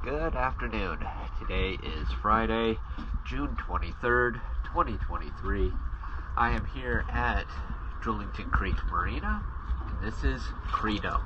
Good afternoon. Today is Friday, June 23rd, 2023. I am here at Drillington Creek Marina, and this is Credo.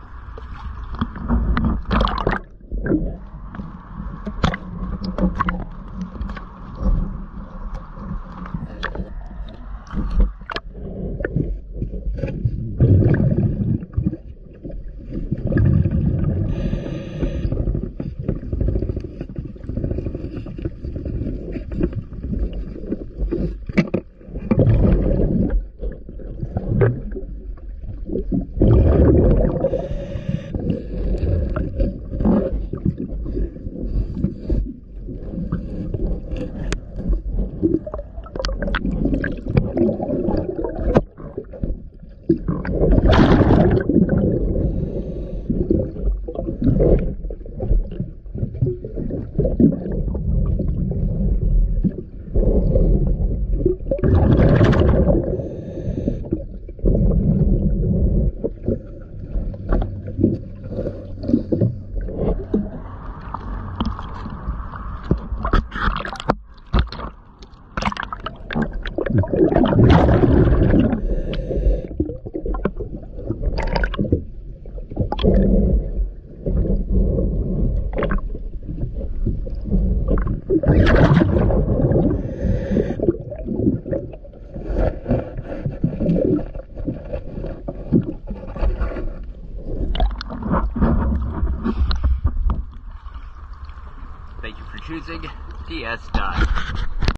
Thank you for choosing DS Dive.